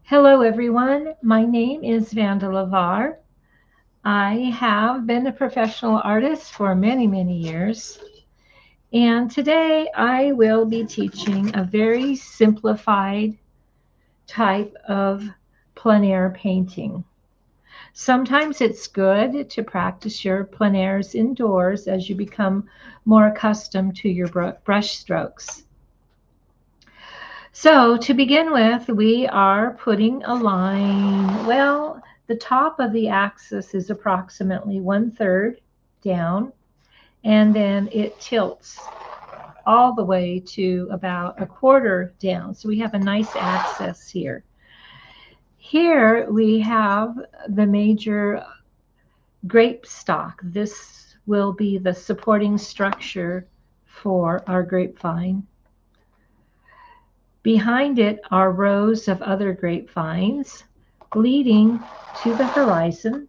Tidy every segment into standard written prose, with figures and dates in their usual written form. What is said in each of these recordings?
Hello, everyone. My name is Vanda Lavar. I have been a professional artist for many, many years. And today I will be teaching a very simplified type of plein air painting. Sometimes it's good to practice your plein airs indoors as you become more accustomed to your brush strokes. So to begin with, we are putting a line. Well, the top of the axis is approximately 1/3 down, and then it tilts all the way to about 1/4 down. So we have a nice axis here. Here we have the major grape stalk. This will be the supporting structure for our grapevine. Behind it are rows of other grapevines leading to the horizon,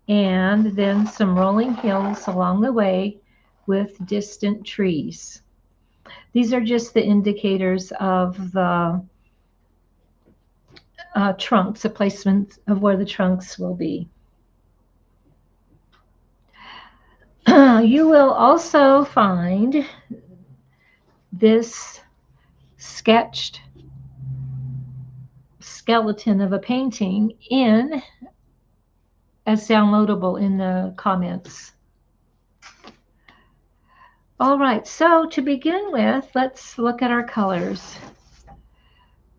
and then some rolling hills along the way with distant trees. These are just the indicators of the trunks, the placement of where the trunks will be. You will also find this sketched skeleton of a painting as downloadable in the comments. All right, so to begin with, let's look at our colors.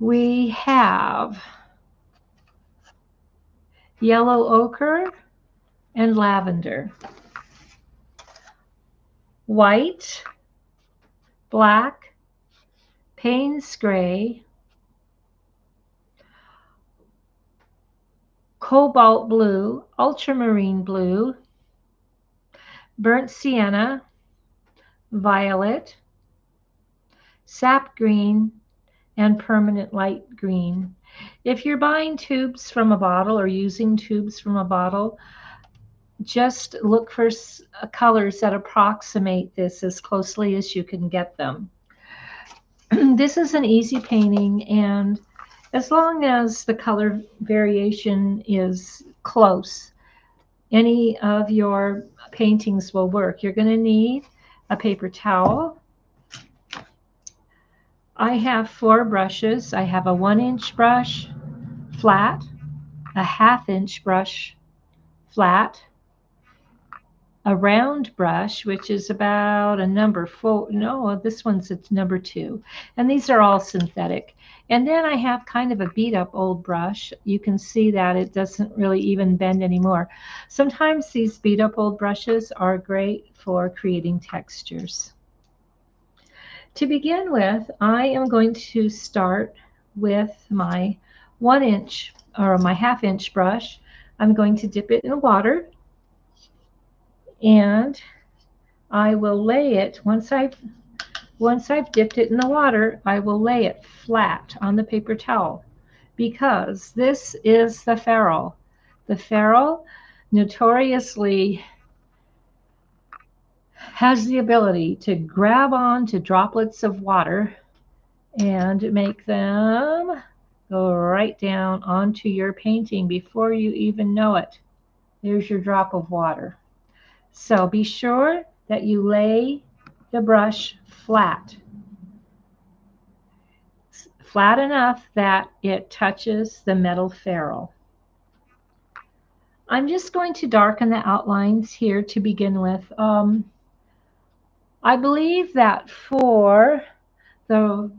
We have yellow ochre and lavender, white, black, Paynes gray, cobalt blue, ultramarine blue, burnt sienna, violet, sap green, and permanent light green. If you're buying tubes from a bottle or using tubes from a bottle, just look for colors that approximate this as closely as you can get them. This is an easy painting, and as long as the color variation is close, any of your paintings will work. You're going to need a paper towel. I have 4 brushes. I have a 1-inch brush, flat, a 1/2-inch brush, flat, a round brush, which is about a number 4. No, this one's a number 2. And these are all synthetic. And then I have kind of a beat up old brush. You can see that it doesn't really even bend anymore. Sometimes these beat up old brushes are great for creating textures. To begin with, I am going to start with my 1-inch or my 1/2-inch brush. I'm going to dip it in water, and I will lay it, once I've dipped it in the water, I will lay it flat on the paper towel, because this is the ferrule. The ferrule notoriously has the ability to grab on to droplets of water and make them go right down onto your painting before you even know it. There's your drop of water. So be sure that you lay the brush flat enough that it touches the metal ferrule. I'm just going to darken the outlines here to begin with. I believe that for the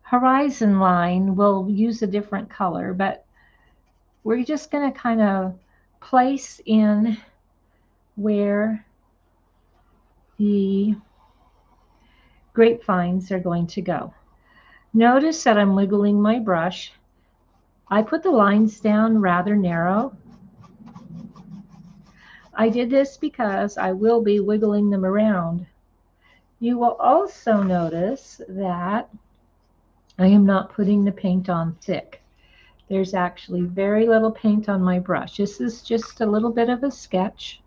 horizon line, we'll use a different color, but we're just going to kind of place in where the grapevines are going to go. Notice that I'm wiggling my brush. I put the lines down rather narrow. I did this because I will be wiggling them around. You will also notice that I am not putting the paint on thick. There's actually very little paint on my brush. This is just a little bit of a sketch,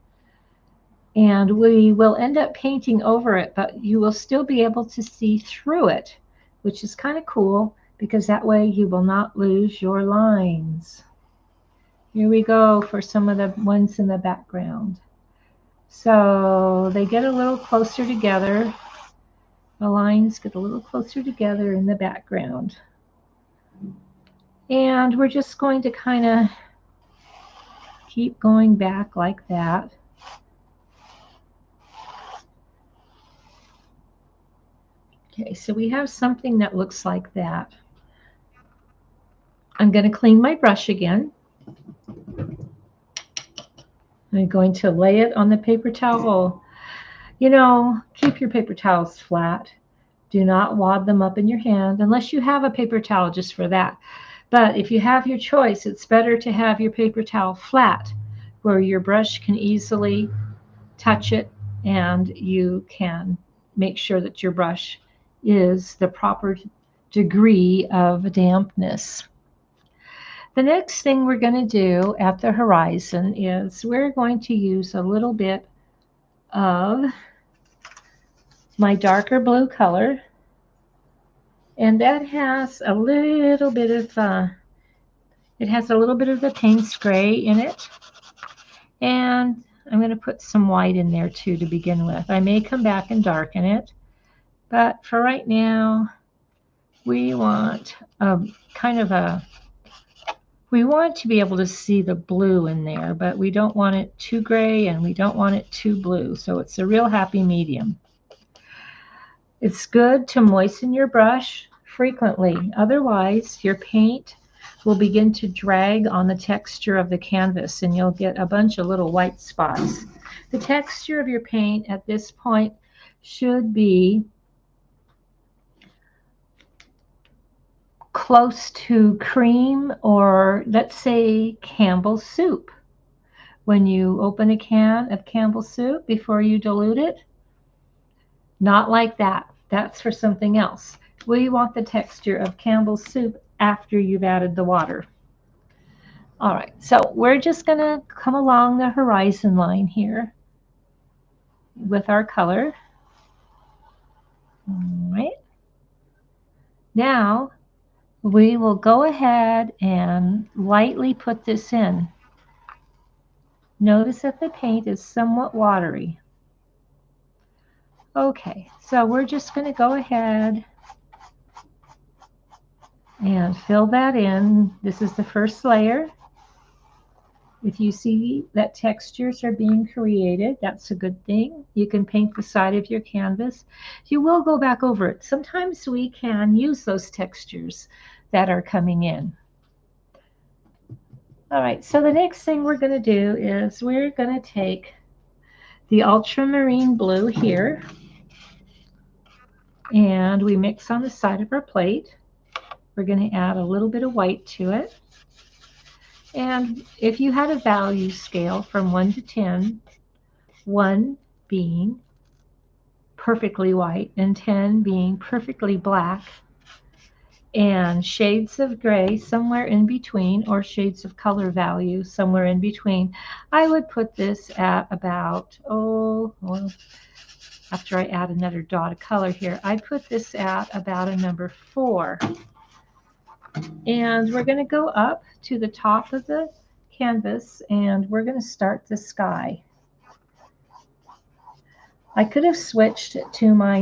and we will end up painting over it, but you will still be able to see through it which is kind of cool because that way you will not lose your lines. Here we go for some of the ones in the background. So they get a little closer together. The lines get a little closer together in the background. And we're just going to kind of keep going back like that. Okay, so we have something that looks like that. I'm going to clean my brush again. I'm going to lay it on the paper towel. You know, keep your paper towels flat. Do not wad them up in your hand unless you have a paper towel just for that. But if you have your choice, it's better to have your paper towel flat where your brush can easily touch it and you can make sure that your brush is the proper degree of dampness. The next thing we're going to do at the horizon is we're going to use a little bit of my darker blue color, and that has a little bit of the Paynes gray in it, and I'm going to put some white in there too to begin with. I may come back and darken it, but for right now we want we want to be able to see the blue in there, but we don't want it too gray and we don't want it too blue, so it's a real happy medium. It's good to moisten your brush frequently, otherwise your paint will begin to drag on the texture of the canvas and you'll get a bunch of little white spots. The texture of your paint at this point should be close to cream, or let's say Campbell's soup. When you open a can of Campbell's soup before you dilute it, not like that. That's for something else. We want the texture of Campbell's soup after you've added the water. All right, so we're just going to come along the horizon line here with our color. All right. Now we will go ahead and lightly put this in. Notice that the paint is somewhat watery. Okay, so we're just going to go ahead and fill that in. This is the first layer. If you see that textures are being created, that's a good thing. You can paint the side of your canvas. You will go back over it. Sometimes we can use those textures that are coming in. All right, so the next thing we're going to do is we're going to take the ultramarine blue here, and we mix on the side of our plate. We're going to add a little bit of white to it. And if you had a value scale from 1 to 10, 1 being perfectly white and 10 being perfectly black, and shades of gray somewhere in between, or shades of color value somewhere in between, I would put this at about, after I add another dot of color here, I'd put this at about a number 4. And we're going to go up to the top of the canvas and we're going to start the sky. I could have switched to my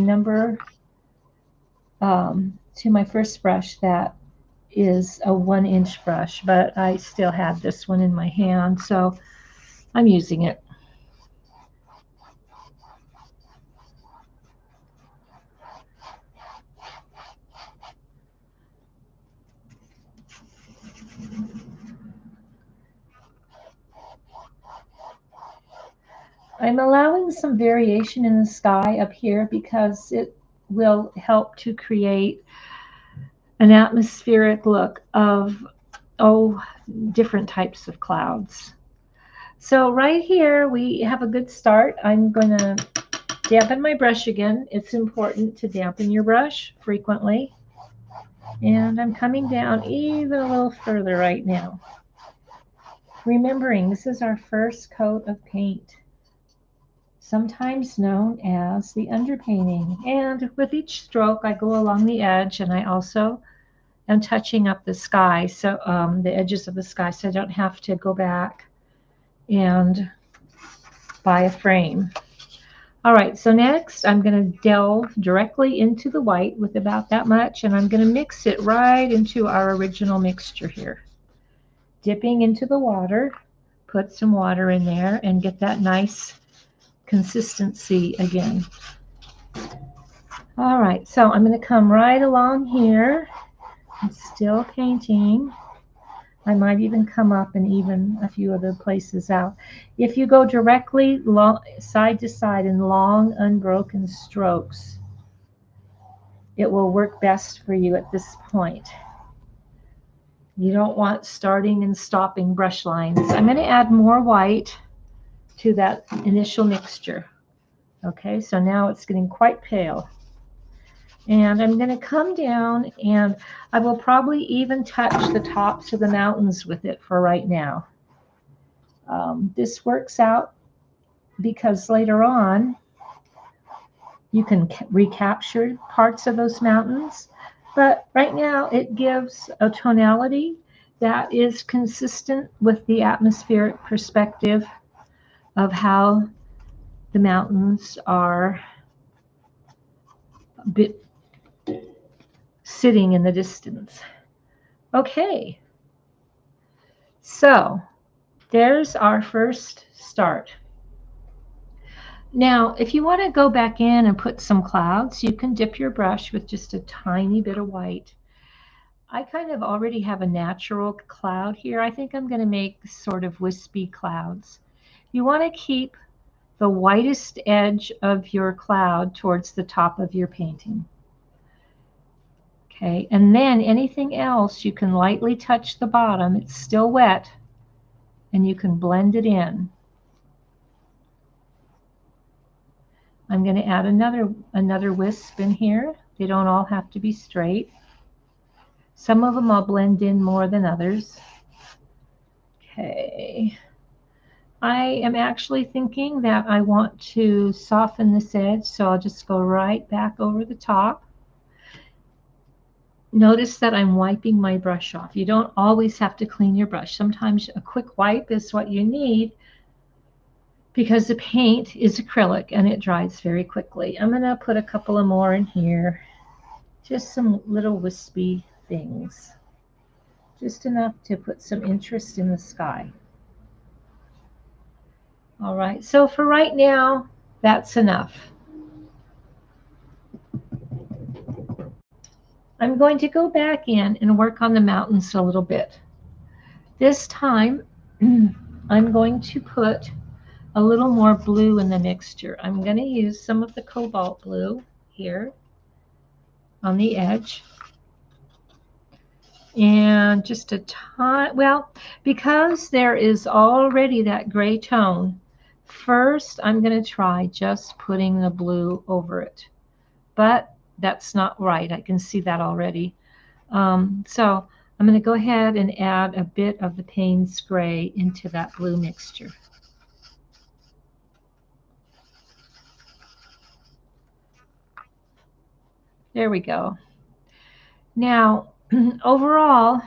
to my first brush that is a 1-inch brush, but I still had this one in my hand, so I'm using it. I'm allowing some variation in the sky up here because it will help to create an atmospheric look of, different types of clouds. So right here we have a good start. I'm going to dampen my brush again. It's important to dampen your brush frequently. And I'm coming down even a little further right now. Remembering this is our first coat of paint. sometimes known as the underpainting. And with each stroke, I go along the edge, and I also am touching up the sky, so the edges of the sky, so I don't have to go back and buy a frame. All right, so next I'm going to delve directly into the white with about that much, and I'm going to mix it right into our original mixture here. Dipping into the water, put some water in there and get that nice consistency again. All right, so I'm going to come right along here. I'm still painting. I might even come up and even a few other places out. If you go directly side to side in long, unbroken strokes, it will work best for you at this point. You don't want starting and stopping brush lines. I'm going to add more white to that initial mixture. Okay, so now it's getting quite pale. And I'm going to come down, and I will probably even touch the tops of the mountains with it for right now. This works out because later on you can recapture parts of those mountains, but right now it gives a tonality that is consistent with the atmospheric perspective of how the mountains are sitting in the distance. Okay, so there's our first start. Now, if you want to go back in and put some clouds, you can dip your brush with just a tiny bit of white. I kind of already have a natural cloud here. I think I'm going to make sort of wispy clouds. You want to keep the whitest edge of your cloud towards the top of your painting. Okay, and then anything else, you can lightly touch the bottom. It's still wet, and you can blend it in. I'm going to add another wisp in here. They don't all have to be straight. Some of them I'll blend in more than others. Okay. I am actually thinking that I want to soften this edge, so I'll just go right back over the top. Notice that I'm wiping my brush off. You don't always have to clean your brush. Sometimes a quick wipe is what you need because the paint is acrylic and it dries very quickly. I'm going to put a couple of more in here. Just some little wispy things. Just enough to put some interest in the sky. All right, so for right now, that's enough. I'm going to go back in and work on the mountains a little bit. This time, I'm going to put a little more blue in the mixture. I'm going to use some of the cobalt blue here on the edge. And just a ton, well, because there is already that gray tone, first I'm going to try just putting the blue over it. But that's not right. I can see that already. So I'm going to go ahead and add a bit of the Paynes gray into that blue mixture. There we go. Now, overall,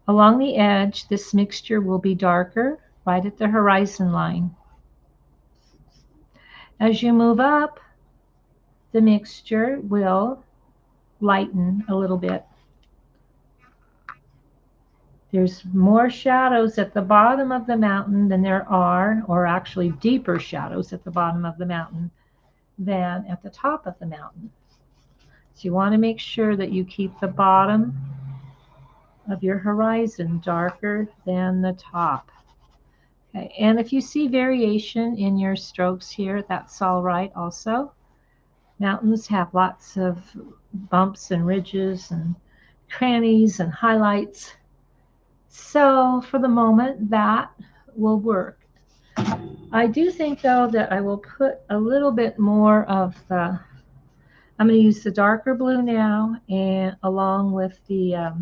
along the edge, this mixture will be darker right at the horizon line. As you move up, the mixture will lighten a little bit. There's more shadows at the bottom of the mountain than there are, or actually deeper shadows at the bottom of the mountain than at the top of the mountain. So you want to make sure that you keep the bottom of your horizon darker than the top. Okay, and if you see variation in your strokes here, that's all right also. Mountains have lots of bumps and ridges and crannies and highlights. So for the moment, that will work. I do think, though, that I will put a little bit more of the, I'm going to use the darker blue now, and along with the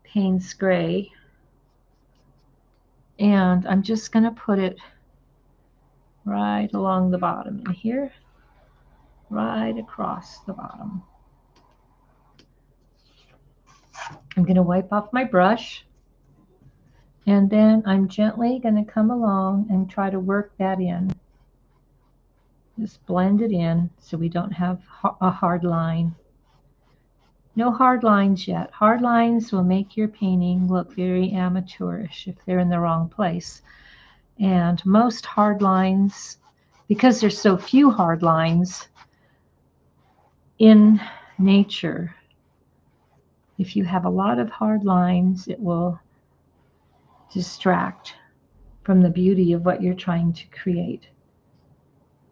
Paynes gray. And I'm just going to put it right along the bottom, and here, right across the bottom. I'm going to wipe off my brush, and then I'm gently going to come along and try to work that in. Just blend it in so we don't have a hard line. No hard lines yet. Hard lines will make your painting look very amateurish if they're in the wrong place. And most hard lines, because there's so few hard lines in nature, if you have a lot of hard lines, it will distract from the beauty of what you're trying to create.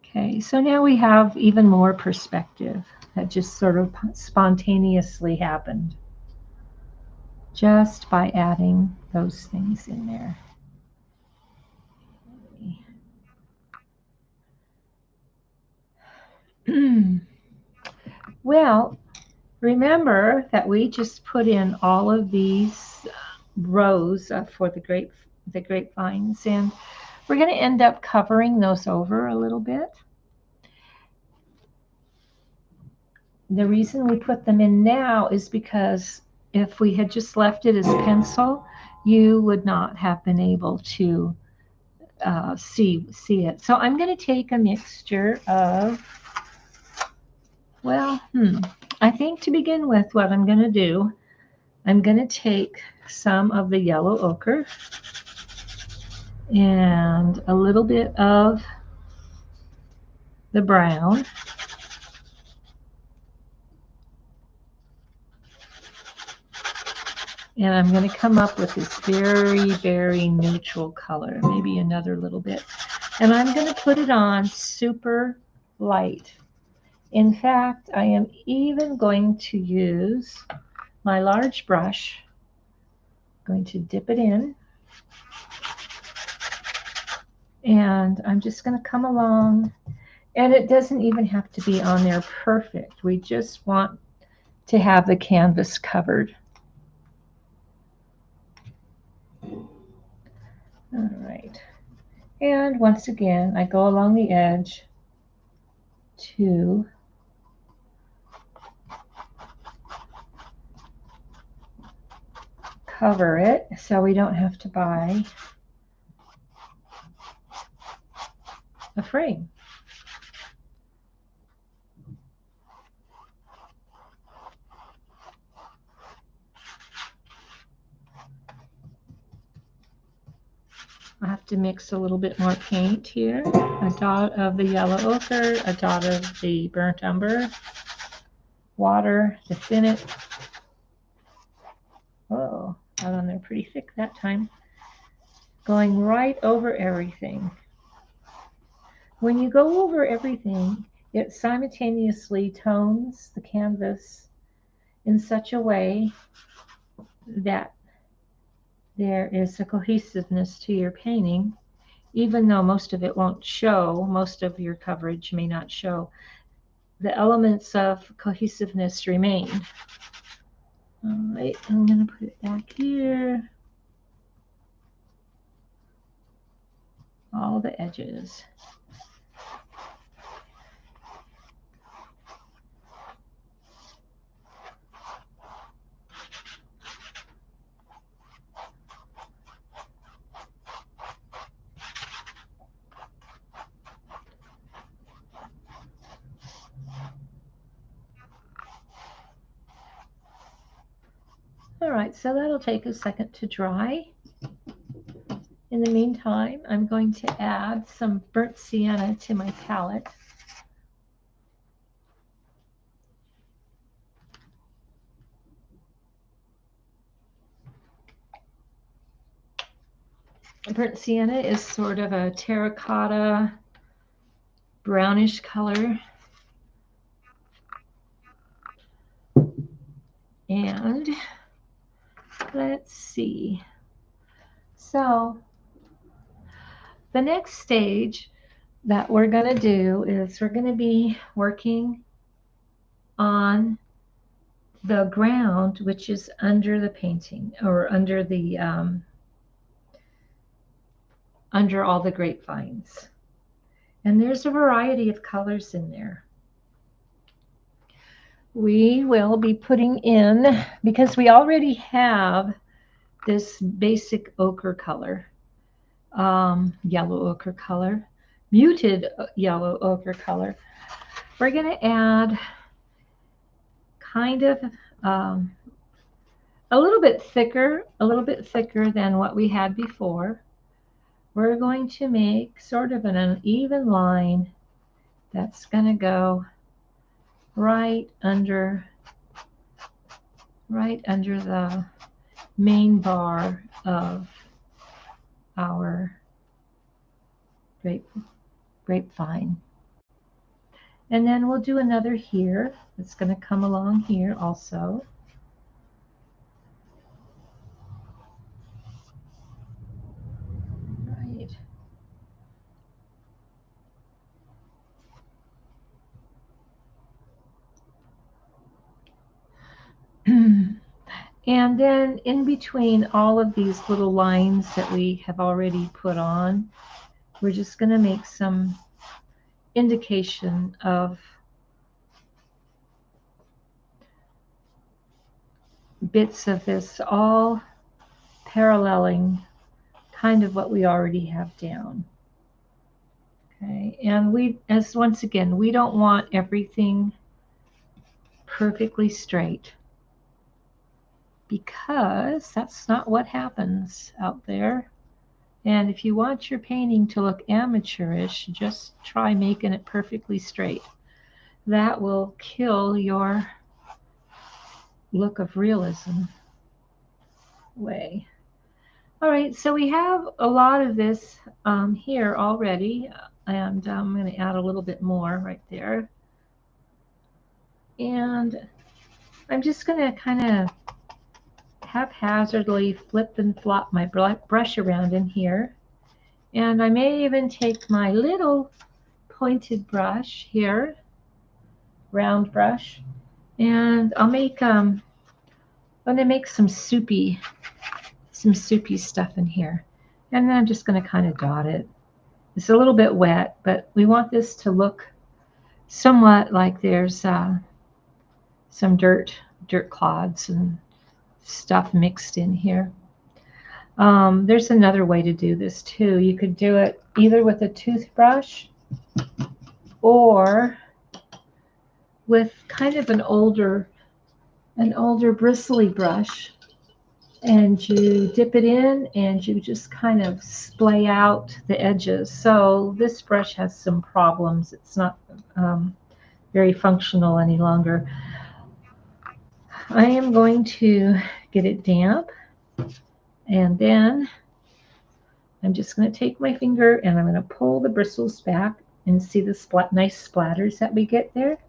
Okay, so now we have even more perspective that just sort of spontaneously happened just by adding those things in there. Well, remember that we just put in all of these rows for the grapevines, and we're going to end up covering those over a little bit. The reason we put them in now is because if we had just left it as pencil, you would not have been able to see it. So I'm going to take a mixture of, well, I think to begin with, what I'm going to do, I'm going to take some of the yellow ochre and a little bit of the brown. And I'm going to come up with this very, very neutral color, maybe another little bit. And I'm going to put it on super light. In fact, I am even going to use my large brush. I'm going to dip it in. And I'm just going to come along. And it doesn't even have to be on there perfect. We just want to have the canvas covered. All right. And once again, I go along the edge to cover it so we don't have to buy a frame. I have to mix a little bit more paint here. A dot of the yellow ochre, a dot of the burnt umber, water to thin it. Oh, got on there pretty thick that time. Going right over everything. When you go over everything, it simultaneously tones the canvas in such a way that there is a cohesiveness to your painting, even though most of it won't show, most of your coverage may not show. The elements of cohesiveness remain. All right, I'm going to put it back here. All the edges. All right, so that'll take a second to dry. In the meantime, I'm going to add some burnt sienna to my palette. Burnt sienna is sort of a terracotta brownish color. And let's see. So the next stage that we're going to do is we're going to be working on the ground, which is under the painting, or under all the grapevines. And there's a variety of colors in there. We will be putting in, because we already have this basic ochre color, yellow ochre color, muted yellow ochre color. We're going to add kind of a little bit thicker than what we had before. We're going to make sort of an uneven line that's going to go right under the main bar of our grapevine. And then we'll do another here. It's going to come along here also. Right. And then in between all of these little lines that we have already put on, we're just going to make some indication of bits of this, all paralleling kind of what we already have down. Okay, and once again, we don't want everything perfectly straight, because that's not what happens out there. And if you want your painting to look amateurish, just try making it perfectly straight. That will kill your look of realism away. All right, so we have a lot of this here already, and I'm going to add a little bit more right there. And I'm just going to kind of haphazardly flip and flop my brush around in here. And I may even take my little pointed brush here, round brush, and I'll make I'm going to make some soupy stuff in here. And then I'm just going to kind of dot it. It's a little bit wet, but we want this to look somewhat like there's some dirt clods and stuff mixed in here. There's another way to do this too. You could do it either with a toothbrush or with kind of an older bristly brush, and you dip it in and you just kind of splay out the edges. So this brush has some problems. It's not very functional any longer. I am going to get it damp, and then I'm just going to take my finger and I'm going to pull the bristles back and see the nice splatters that we get there.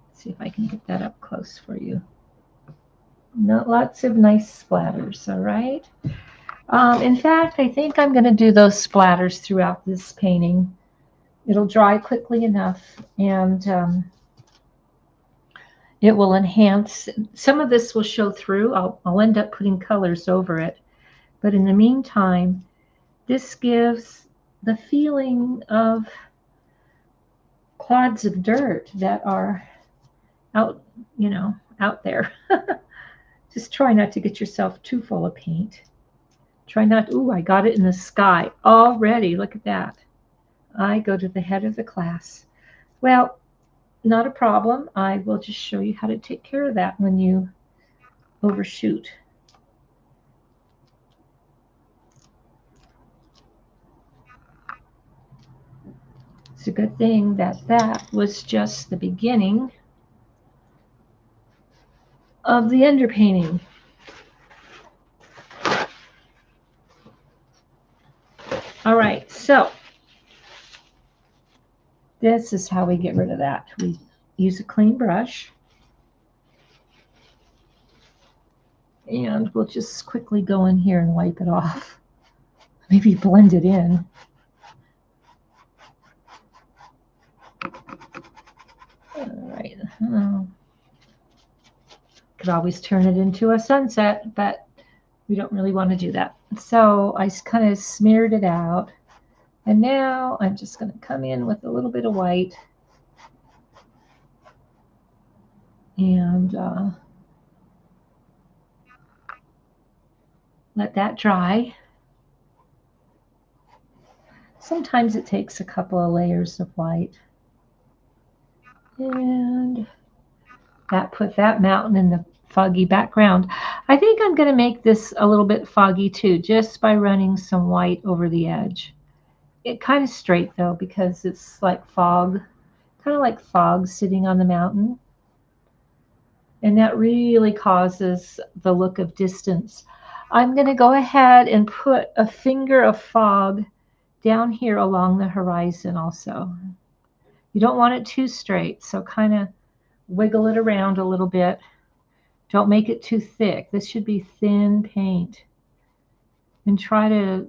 Let's see if I can get that up close for you. Not lots of nice splatters, all right? In fact, I think I'm going to do those splatters throughout this painting. It'll dry quickly enough, and it will enhance. Some of this will show through. I'll end up putting colors over it. But in the meantime, this gives the feeling of clods of dirt that are out there. Just try not to get yourself too full of paint. Try not, ooh, I got it in the sky already. Look at that. I go to the head of the class. Well, not a problem. I will just show you how to take care of that when you overshoot. It's a good thing that that was just the beginning of the underpainting. All right, so this is how we get rid of that. We use a clean brush, and we'll just quickly go in here and wipe it off. Maybe blend it in. All right. Could always turn it into a sunset, but we don't really want to do that. So I kind of smeared it out And now I'm just going to come in with a little bit of white and let that dry. Sometimes it takes a couple of layers of white. And that put that mountain in the foggy background. I think I'm going to make this a little bit foggy too, just by running some white over the edge. It kind of straight though, because it's like fog, kind of like fog sitting on the mountain. And that really causes the look of distance. I'm going to go ahead and put a finger of fog down here along the horizon also. You don't want it too straight, so kind of wiggle it around a little bit. Don't make it too thick. This should be thin paint. And try to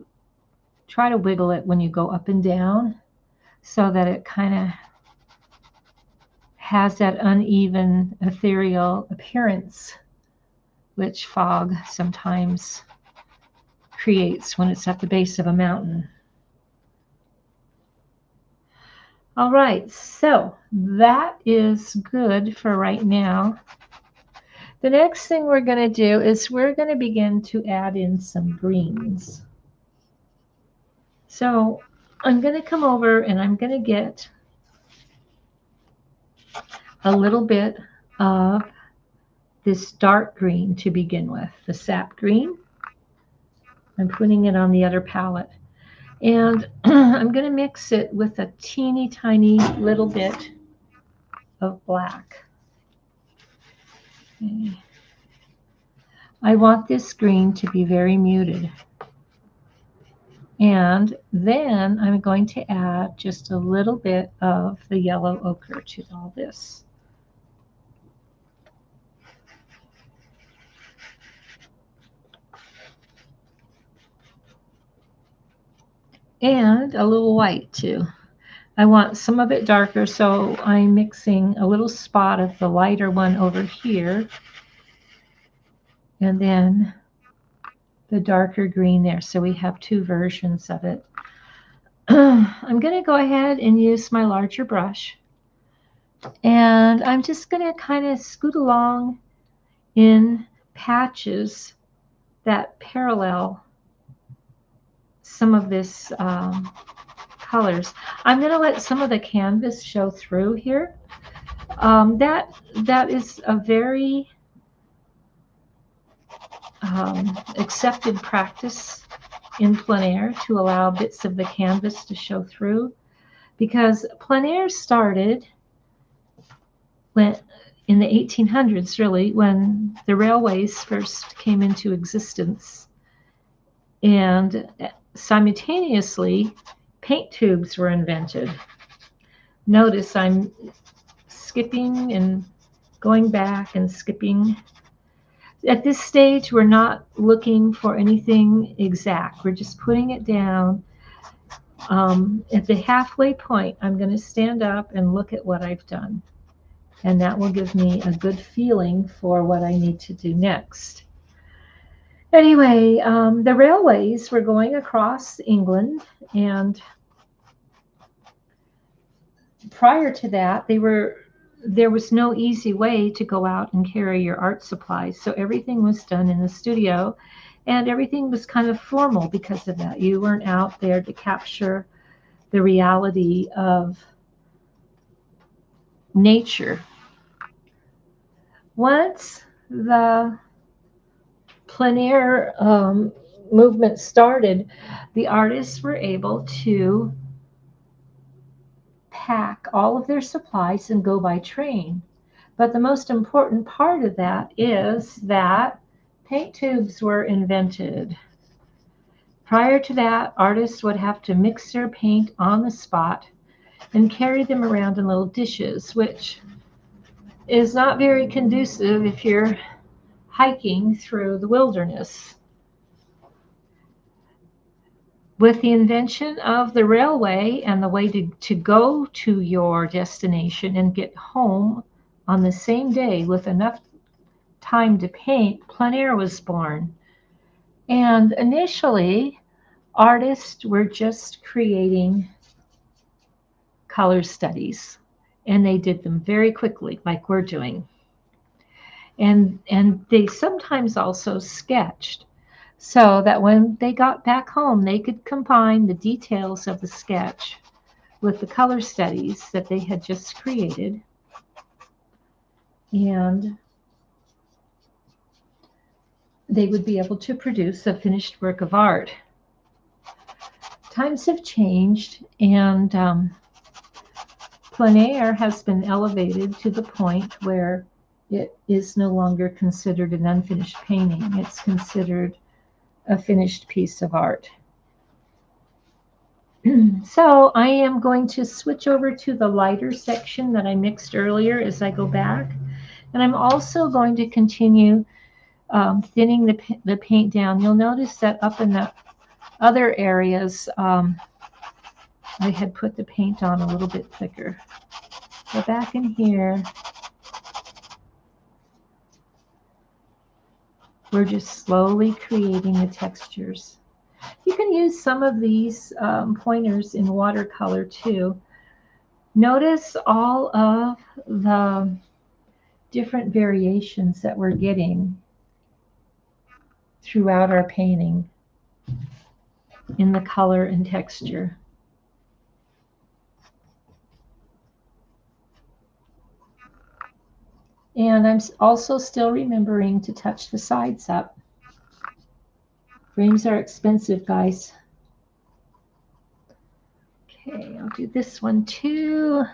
wiggle it when you go up and down so that it kind of has that uneven ethereal appearance which fog sometimes creates when it's at the base of a mountain. All right, so that is good for right now. The next thing we're going to do is we're going to begin to add in some greens. So I'm going to come over and I'm going to get a little bit of this dark green to begin with, the sap green. I'm putting it on the other palette. And I'm going to mix it with a teeny tiny little bit of black. Okay. I want this green to be very muted. And then I'm going to add just a little bit of the yellow ochre to all this. And a little white too. I want some of it darker, so I'm mixing a little spot of the lighter one over here. And then the darker green there. So we have two versions of it. I'm going to go ahead and use my larger brush. And I'm just going to kind of scoot along in patches that parallel some of this colors. I'm going to let some of the canvas show through here. That is a very accepted practice in plein air to allow bits of the canvas to show through, because plein air started when in the 1800s, really, when the railways first came into existence, and simultaneously paint tubes were invented. Notice I'm skipping and going back and skipping. At this stage, we're not looking for anything exact. We're just putting it down. At the halfway point, I'm going to stand up and look at what I've done. And that will give me a good feeling for what I need to do next. Anyway, the railways were going across England, and prior to that, there was no easy way to go out and carry your art supplies. So everything was done in the studio, and everything was kind of formal because of that. You weren't out there to capture the reality of nature. Once the plein air movement started, the artists were able to pack all of their supplies and go by train. But the most important part of that is that paint tubes were invented. Prior to that, artists would have to mix their paint on the spot and carry them around in little dishes, which is not very conducive if you're hiking through the wilderness. With the invention of the railway and the way to go to your destination and get home on the same day with enough time to paint, plein air was born. And initially, artists were just creating color studies, and they did them very quickly, like we're doing. And they sometimes also sketched, so that when they got back home, they could combine the details of the sketch with the color studies that they had just created, and they would be able to produce a finished work of art. Times have changed, and plein air has been elevated to the point where it is no longer considered an unfinished painting. It's considered a finished piece of art. So I am going to switch over to the lighter section that I mixed earlier as I go back. And I'm also going to continue thinning the paint down. You'll notice that up in the other areas, I had put the paint on a little bit thicker. Go back in here. We're just slowly creating the textures. You can use some of these pointers in watercolor too. Notice all of the different variations that we're getting throughout our painting in the color and texture. And I'm also still remembering to touch the sides up. Frames are expensive, guys. Okay, I'll do this one too.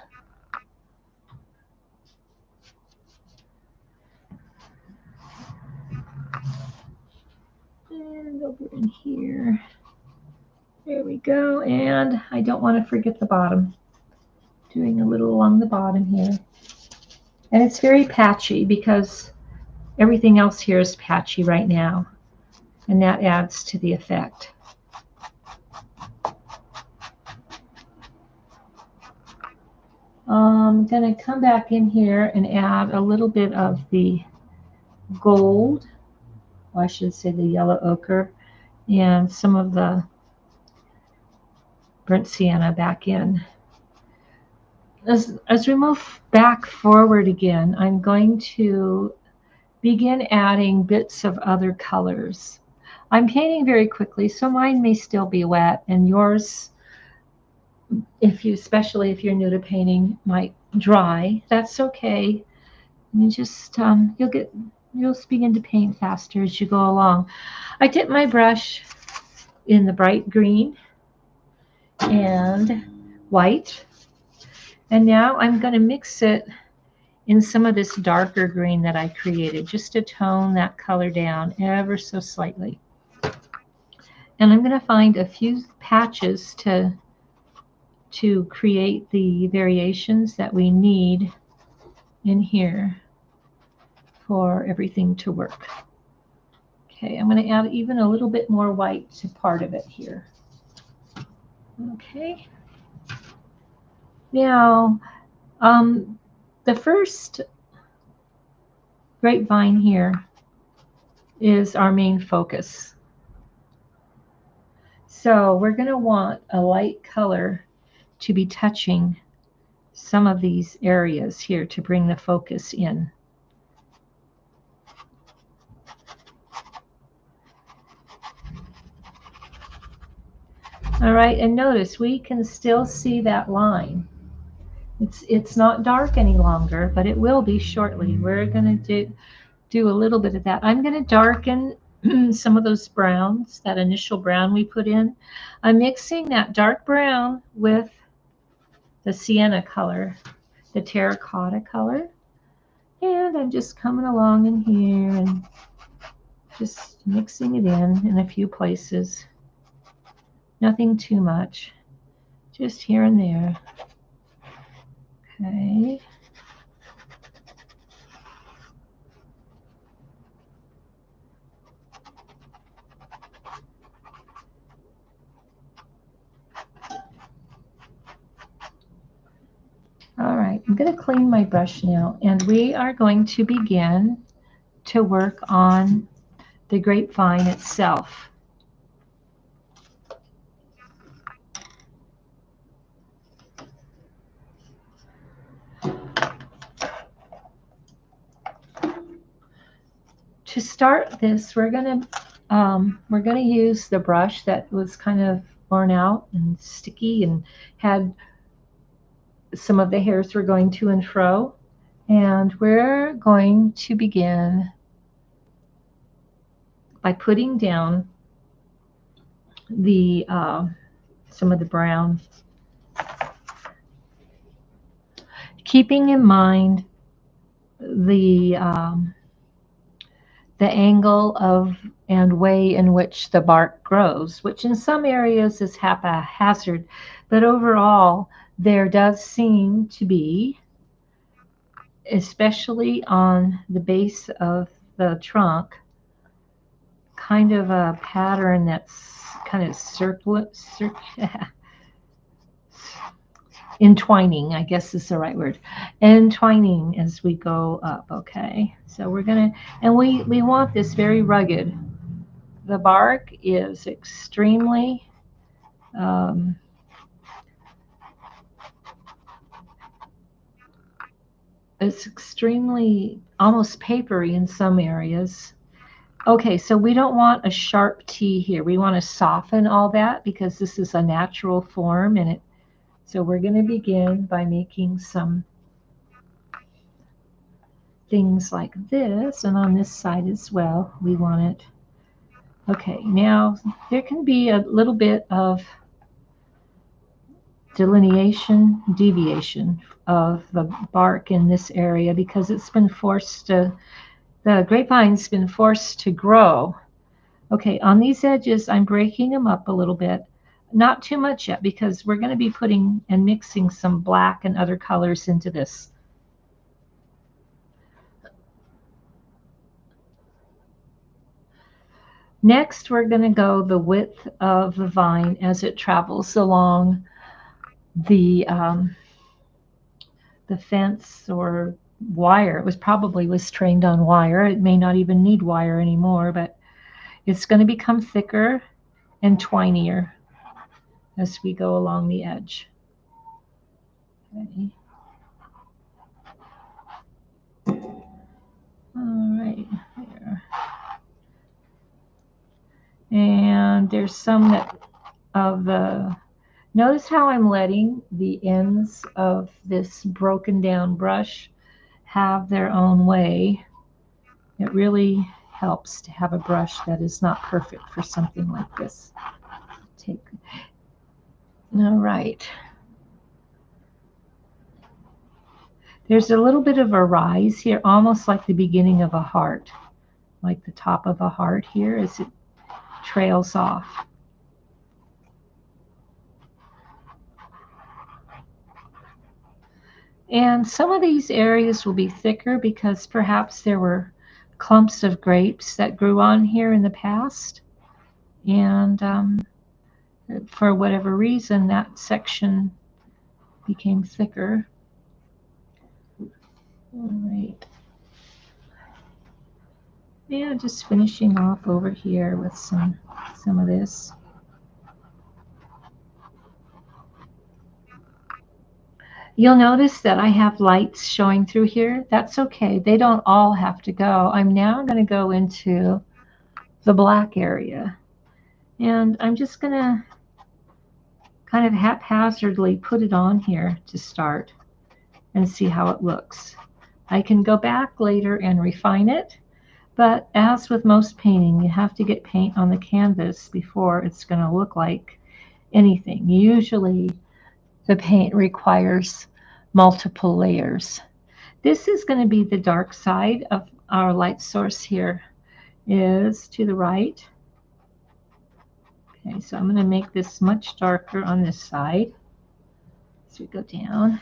And over in here. There we go. And I don't want to forget the bottom. Doing a little along the bottom here. And it's very patchy because everything else here is patchy right now. And that adds to the effect. I'm going to come back in here and add a little bit of the gold, or I should say the yellow ochre, and some of the burnt sienna back in. As we move back forward again, I'm going to begin adding bits of other colors. I'm painting very quickly, so mine may still be wet, and yours, especially if you're new to painting, might dry. That's okay. You just you'll begin to paint faster as you go along. I dip my brush in the bright green and white, and now I'm going to mix it in some of this darker green that I created, just to tone that color down ever so slightly. And I'm going to find a few patches to create the variations that we need in here for everything to work. Okay, I'm going to add even a little bit more white to part of it here. Okay. Now, the first grapevine here is our main focus. So we're going to want a light color to be touching some of these areas here to bring the focus in. All right, and notice we can still see that line. It's not dark any longer, but it will be shortly. We're going to do a little bit of that. I'm going to darken some of those browns, that initial brown we put in. I'm mixing that dark brown with the sienna color, the terracotta color. And I'm just coming along in here and just mixing it in a few places. Nothing too much, just here and there. Okay. All right, I'm going to clean my brush now, and we are going to begin to work on the grapevine itself. to start this, we're gonna use the brush that was kind of worn out and sticky and had some of the hairs were going to and fro. And we're going to begin by putting down the some of the brown, keeping in mind the angle of and way in which the bark grows, which in some areas is haphazard, but overall there does seem to be, especially on the base of the trunk, kind of a pattern that's kind of entwining, I guess is the right word, entwining as we go up. Okay, so we're gonna, and we want this very rugged. The bark is extremely it's extremely almost papery in some areas. Okay, so we don't want a sharp T here. We want to soften all that because this is a natural form, and so we're going to begin by making some things like this, and on this side as well, we want it. Okay, now there can be a little bit of deviation of the bark in this area because it's been forced to, the grapevine's been forced to grow. Okay, on these edges, I'm breaking them up a little bit. Not too much yet because we're going to be putting and mixing some black and other colors into this. Next, we're going to go the width of the vine as it travels along the fence or wire. It was probably trained on wire. It may not even need wire anymore, but it's going to become thicker and twinier as we go along the edge. Okay. All right, there. And there's some that of the, notice how I'm letting the ends of this broken down brush have their own way. It really helps to have a brush that is not perfect for something like this. All right. There's a little bit of a rise here, almost like the beginning of a heart, like the top of a heart here as it trails off. And some of these areas will be thicker because perhaps there were clumps of grapes that grew on here in the past. And for whatever reason, that section became thicker. All right. Yeah, just finishing off over here with some of this. You'll notice that I have lights showing through here. That's okay. They don't all have to go. I'm now going to go into the black area. And I'm just going to kind of haphazardly put it on here to start and see how it looks. I can go back later and refine it, but as with most painting, you have to get paint on the canvas before it's going to look like anything. Usually the paint requires multiple layers. This is going to be the dark side of our light source here, is to the right. Okay, so I'm going to make this much darker on this side as we go down.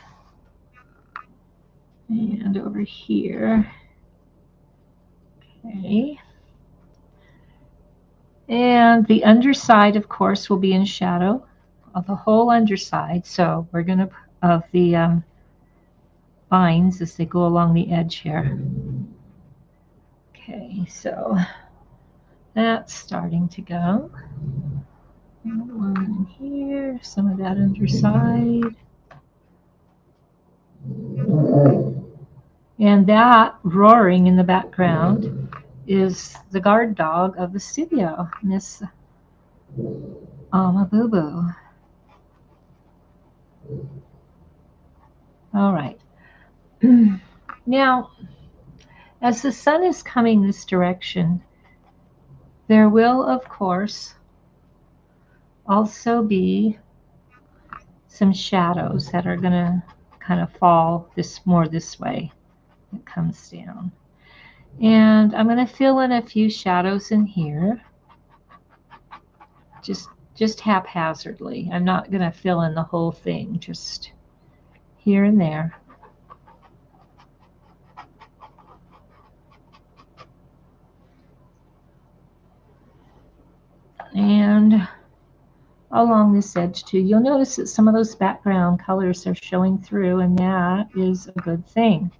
And over here. Okay. And the underside, of course, will be in shadow of the whole underside. So we're going to, of the vines as they go along the edge here. Okay, so that's starting to go. And one in here, some of that underside. And that roaring in the background is the guard dog of the studio, Miss Boo Boo. All right. Now, as the sun is coming this direction, there will, of course, also be some shadows that are going to kind of fall more this way. It comes down. And I'm going to fill in a few shadows in here, just haphazardly. I'm not going to fill in the whole thing, just here and there. And along this edge too. You'll notice that some of those background colors are showing through, and that is a good thing.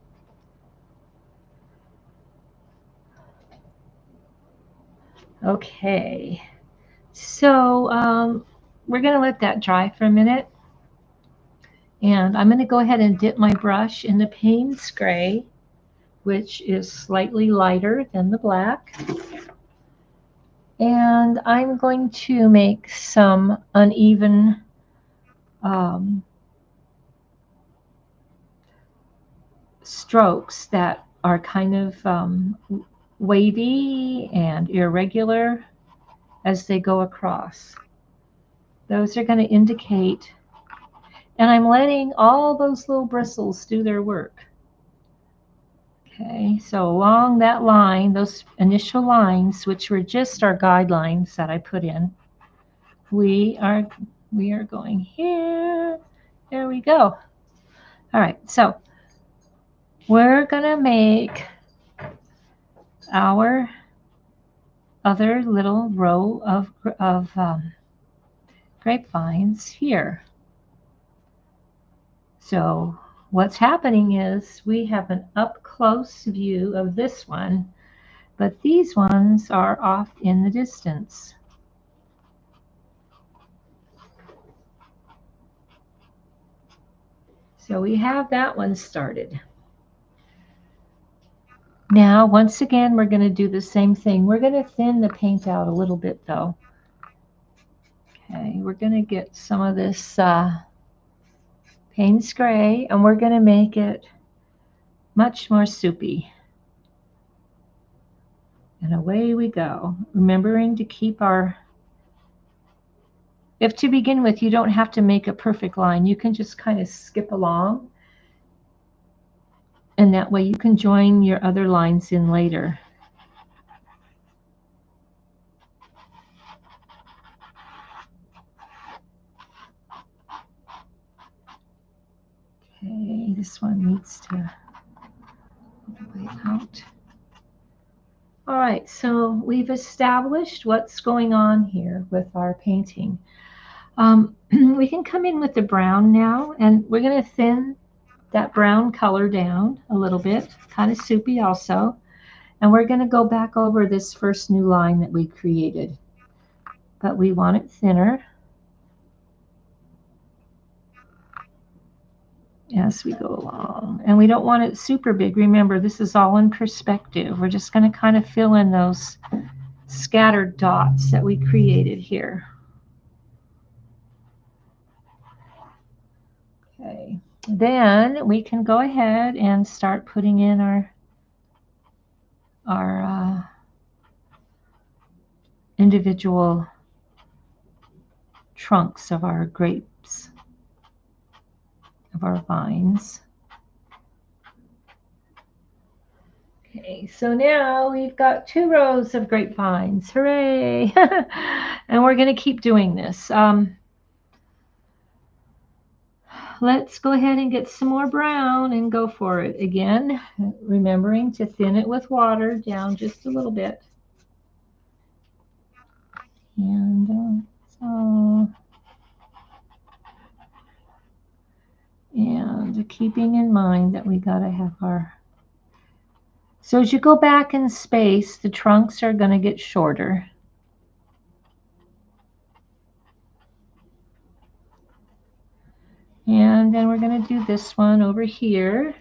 Okay, so we're going to let that dry for a minute. And I'm going to go ahead and dip my brush in the Paynes gray, which is slightly lighter than the black. And I'm going to make some uneven strokes that are kind of wavy and irregular as they go across. Those are going to indicate, and I'm letting all those little bristles do their work. Okay, so along that line, those initial lines, which were just our guidelines that I put in, we are going here. There we go. All right, so we're going to make our other little row of grapevines here. So what's happening is we have an up-close view of this one, but these ones are off in the distance. So we have that one started. Now, once again, we're going to do the same thing. We're going to thin the paint out a little bit, though. Okay, we're going to get some of this Paynes gray, and we're going to make it much more soupy. And away we go, remembering to keep our... If to begin with, you don't have to make a perfect line. You can just kind of skip along. And that way you can join your other lines in later. Okay, this one needs to wait out. All right, so we've established what's going on here with our painting. We can come in with the brown now, and we're going to thin that brown color down a little bit, kind of soupy also. And we're going to go back over this first new line that we created, but we want it thinner as we go along. And we don't want it super big. Remember, this is all in perspective. We're just going to kind of fill in those scattered dots that we created here. Okay, then we can go ahead and start putting in our individual trunks of our grapes, of our vines. Okay, so now we've got 2 rows of grapevines. Hooray! And we're going to keep doing this. Let's go ahead and get some more brown and go for it again, remembering to thin it with water down just a little bit. And and keeping in mind that we got to have our... So as you go back in space, the trunks are going to get shorter. And then we're going to do this one over here.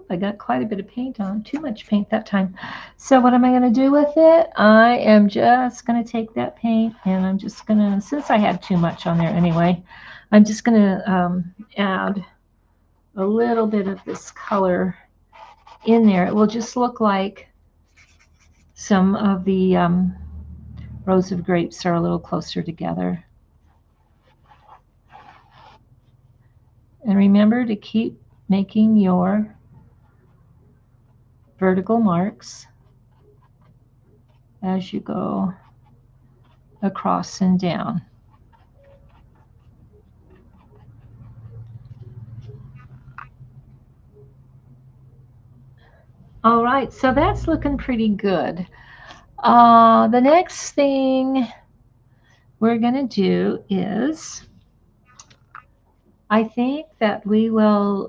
I got quite a bit of paint on, too much paint that time. So what am I going to do with it? I am just going to take that paint and I'm just going to, since I had too much on there anyway, I'm just going to add a little bit of this color in there. It will just look like some of the rows of grapes are a little closer together. And remember to keep making your vertical marks as you go across and down. All right, so that's looking pretty good. The next thing we're going to do is, I think that we will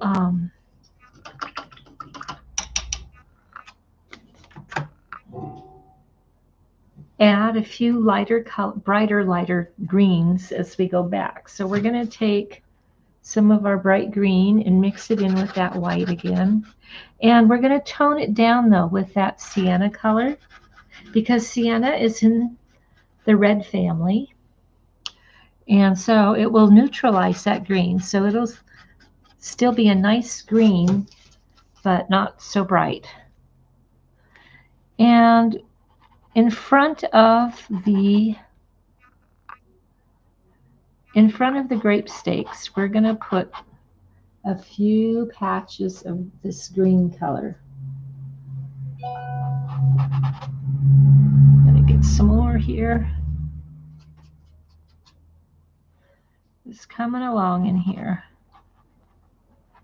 add a few brighter, lighter greens as we go back. So we're going to take some of our bright green and mix it in with that white again. And we're going to tone it down though with that sienna color, because sienna is in the red family. And so it will neutralize that green. So it'll still be a nice green, but not so bright. And in front of the grape stakes, we're going to put a few patches of this green color. I'm going to get some more here. It's coming along in here.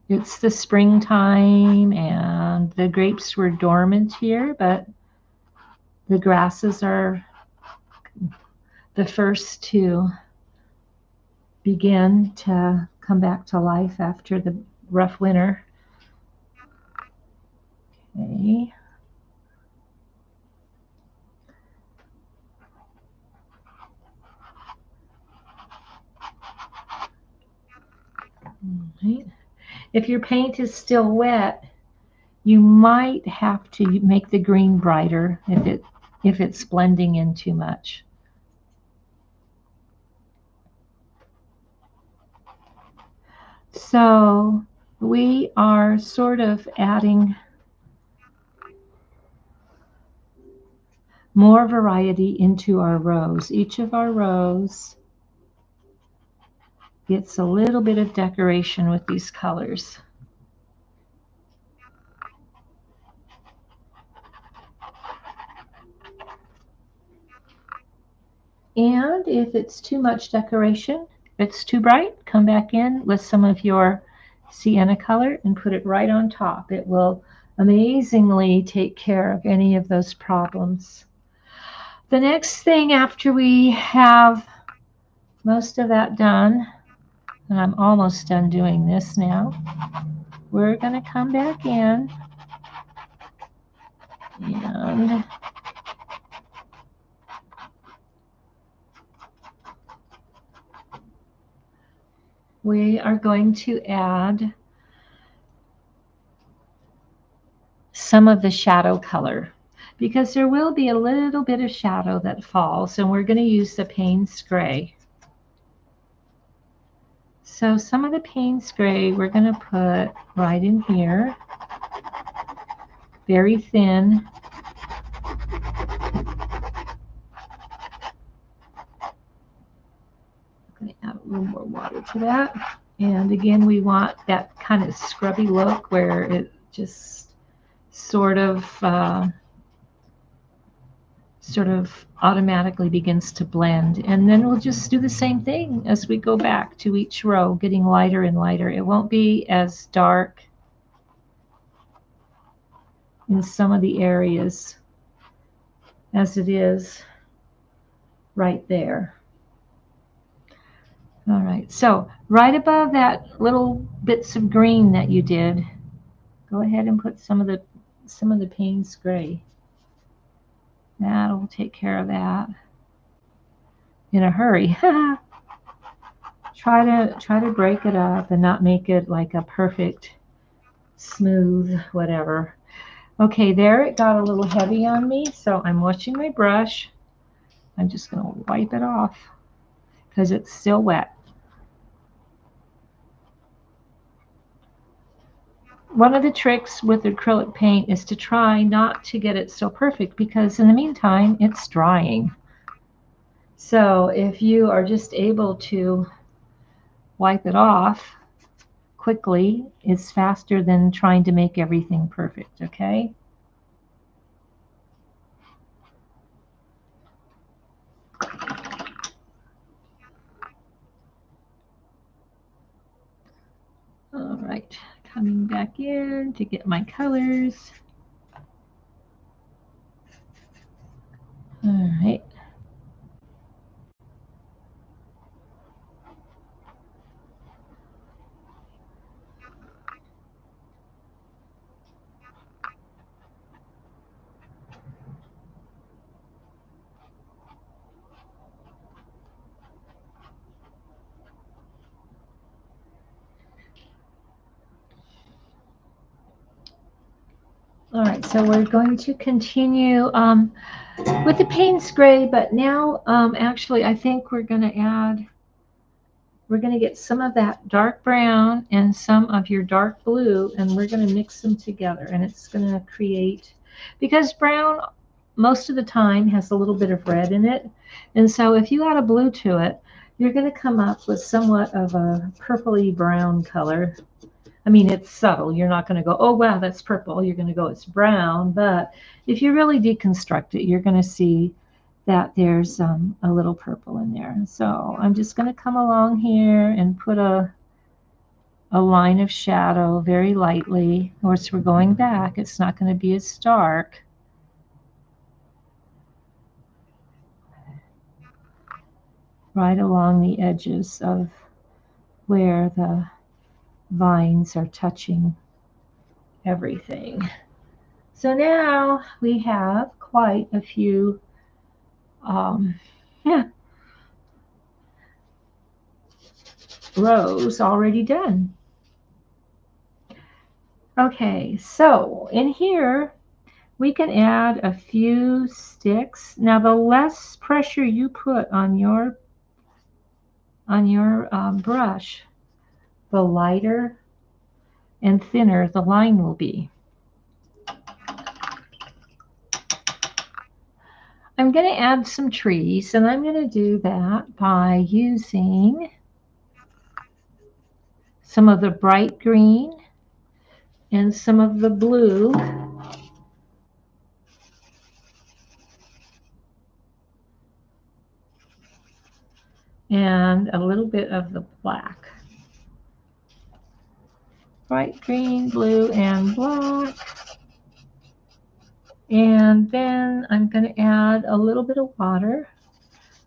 It's the springtime and the grapes were dormant here, but the grasses are the first to begin to come back to life after the rough winter. Okay. Right. If your paint is still wet, you might have to make the green brighter if it's blending in too much. So we are sort of adding more variety into our rows. Each of our rows gets a little bit of decoration with these colors. And if it's too much decoration, if it's too bright, come back in with some of your sienna color and put it right on top. It will amazingly take care of any of those problems. The next thing after we have most of that done, and I'm almost done doing this now, we're going to come back in and we are going to add some of the shadow color, because there will be a little bit of shadow that falls, and we're going to use the Paynes gray. So some of the Paynes gray we're going to put right in here, very thin. I'm going to add a little more water to that. And again, we want that kind of scrubby look where it just sort of automatically begins to blend. And then we'll just do the same thing as we go back to each row, getting lighter and lighter. It won't be as dark in some of the areas as it is right there. All right, so right above that little bits of green that you did, go ahead and put some of the Paynes gray. That'll take care of that in a hurry. Try to break it up and not make it like a perfect smooth, whatever. Okay, there it got a little heavy on me, so I'm washing my brush. I'm just going to wipe it off because it's still wet. One of the tricks with acrylic paint is to try not to get it so perfect, because in the meantime it's drying. So if you are just able to wipe it off quickly, it's faster than trying to make everything perfect, okay? All right, coming back in to get my colors. All right. All right, so we're going to continue with the Paynes gray, but now actually I think we're going to get some of that dark brown and some of your dark blue, and we're going to mix them together, and it's going to create, because brown most of the time has a little bit of red in it, and so if you add a blue to it, you're going to come up with somewhat of a purpley brown color. I mean, it's subtle. You're not going to go, oh, wow, that's purple. You're going to go, it's brown. But if you really deconstruct it, you're going to see that there's a little purple in there. So I'm just going to come along here and put a line of shadow very lightly. Of course, we're going back. It's not going to be as dark. Right along the edges of where the vines are touching everything. So now we have quite a few rows already done. Okay, so in here we can add a few sticks. Now the less pressure you put on your brush, the lighter and thinner the line will be. I'm going to add some trees, and I'm going to do that by using some of the bright green and some of the blue. And a little bit of the black. Bright green, blue, and black. And then I'm going to add a little bit of water.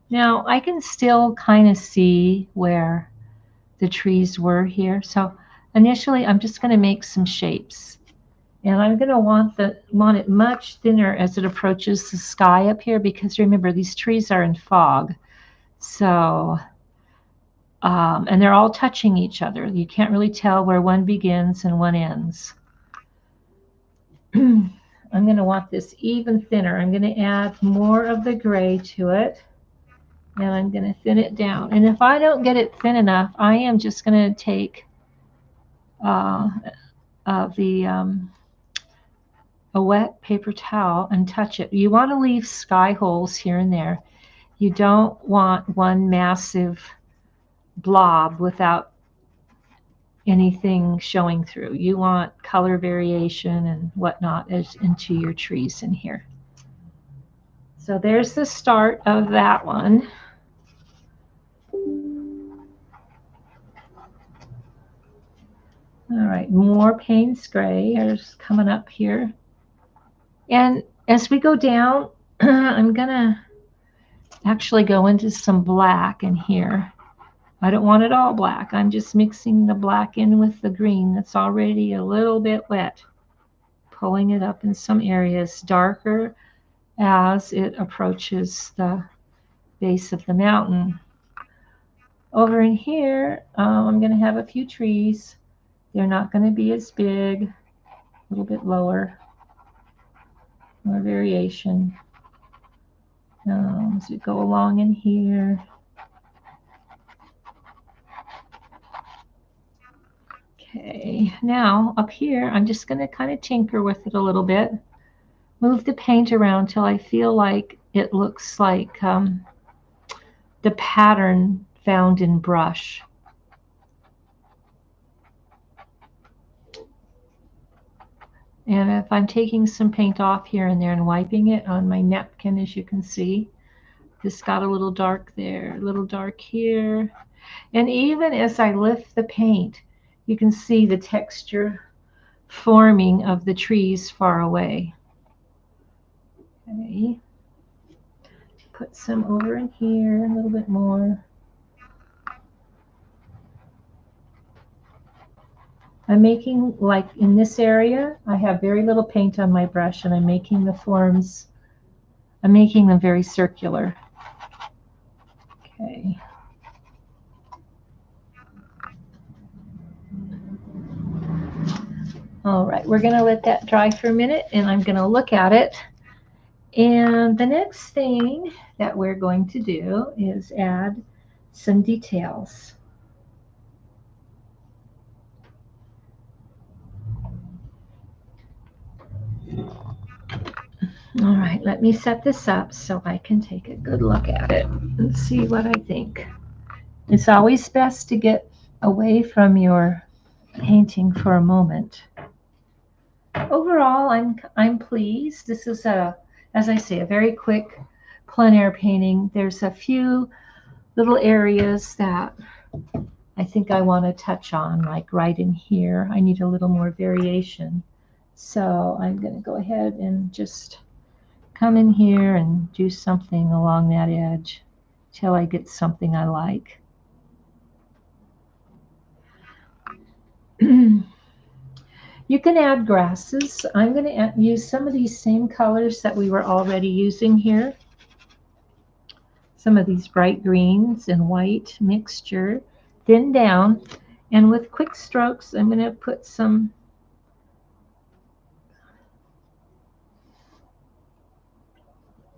Now I can still kind of see where the trees were here. So initially I'm just going to make some shapes. And I'm going to want it much thinner as it approaches the sky up here, because remember, these trees are in fog. So, and they're all touching each other. You can't really tell where one begins and one ends. I'm going to want this even thinner. I'm going to add more of the gray to it, and I'm going to thin it down. And if I don't get it thin enough, I am just going to take a wet paper towel and touch it. You want to leave sky holes here and there. You don't want one massive blob without anything showing through. You want color variation and whatnot into your trees in here. So there's the start of that one. All right, more Paynes gray is coming up here. And as we go down, I'm going to actually go into some black in here. I don't want it all black. I'm just mixing the black in with the green that's already a little bit wet, pulling it up in some areas darker as it approaches the base of the mountain. Over in here, I'm going to have a few trees, They're not going to be as big, a little bit lower, more variation. As we go along in here. Okay, now up here, I'm just going to kind of tinker with it a little bit. Move the paint around till I feel like it looks like the pattern found in brush. And if I'm taking some paint off here and there and wiping it on my napkin, as you can see, this got a little dark there, a little dark here. And even as I lift the paint, you can see the texture forming of the trees far away. Okay. Put some over in here, a little bit more. I'm making, like in this area, I have very little paint on my brush, and I'm making the forms, I'm making them very circular. Okay. All right, we're going to let that dry for a minute, and I'm going to look at it. And the next thing that we're going to do is add some details. All right, let me set this up so I can take a good look at it and see what I think. It's always best to get away from your painting for a moment. Overall, I'm pleased. This is as I say, a very quick plein air painting. There's a few little areas that I think I want to touch on, like right in here. I need a little more variation. So I'm going to go ahead and just come in here and do something along that edge till I get something I like. You can add grasses. I'm going to use some of these same colors that we were already using here. Some of these bright greens and white mixture, thin down, and with quick strokes I'm going to put some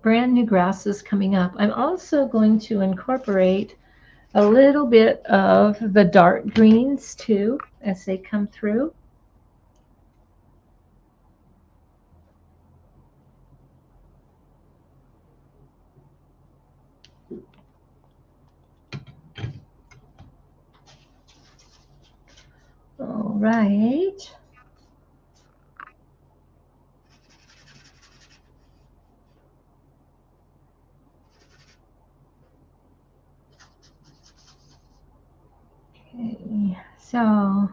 brand new grasses coming up. I'm also going to incorporate a little bit of the dark greens too as they come through. All right. Okay, so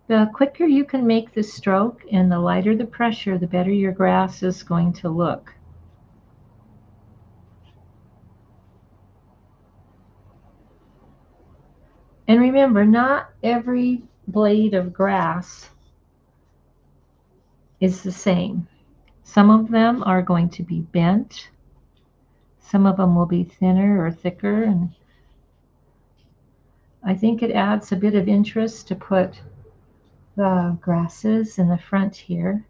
the quicker you can make the stroke and the lighter the pressure, the better your grass is going to look. And remember, not every blade of grass is the same. Some of them are going to be bent. Some of them will be thinner or thicker. And I think it adds a bit of interest to put the grasses in the front here.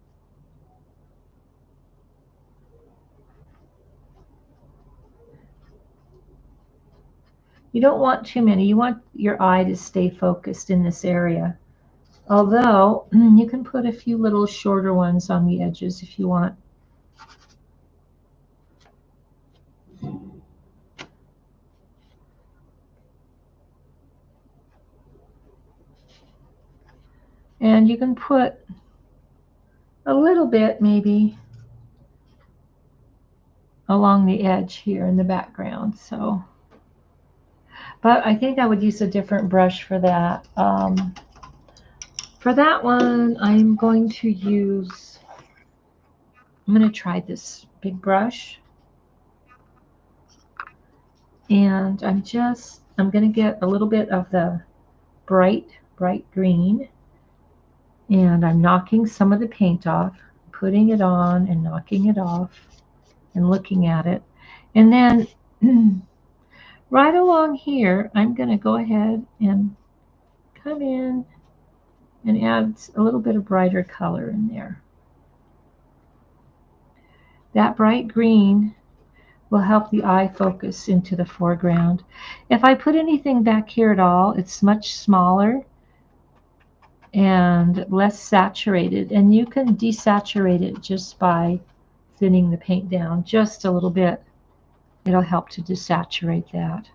You don't want too many. You want your eye to stay focused in this area. Although you can put a few little shorter ones on the edges if you want. And you can put a little bit maybe along the edge here in the background. So, but I think I would use a different brush for that. For that one, I'm going to use, I'm going to try this big brush. And I'm going to get a little bit of the bright green. And I'm knocking some of the paint off, putting it on and knocking it off and looking at it. And then right along here, I'm going to go ahead and come in and add a little bit of brighter color in there. That bright green will help the eye focus into the foreground. If I put anything back here at all, it's much smaller and less saturated, and you can desaturate it just by thinning the paint down just a little bit. It'll help to desaturate that.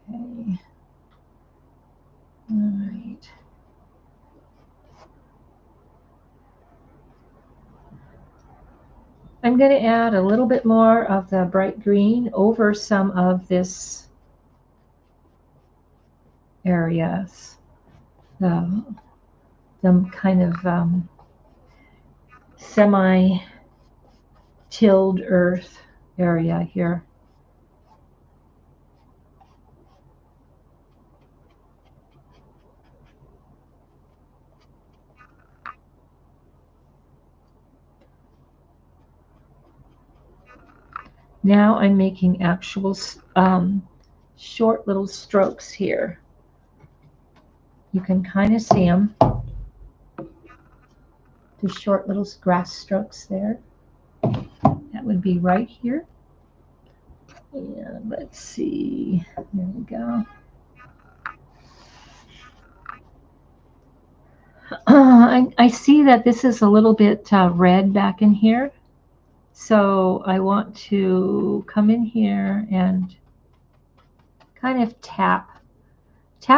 Okay. All right. I'm going to add a little bit more of the bright green over some of this areas. The kind of semi-tilled earth area here. Now I'm making actual short little strokes here. You can kind of see them. The short little grass strokes there. That would be right here. And let's see. There we go. I see that this is a little bit red back in here. So I want to come in here and kind of tap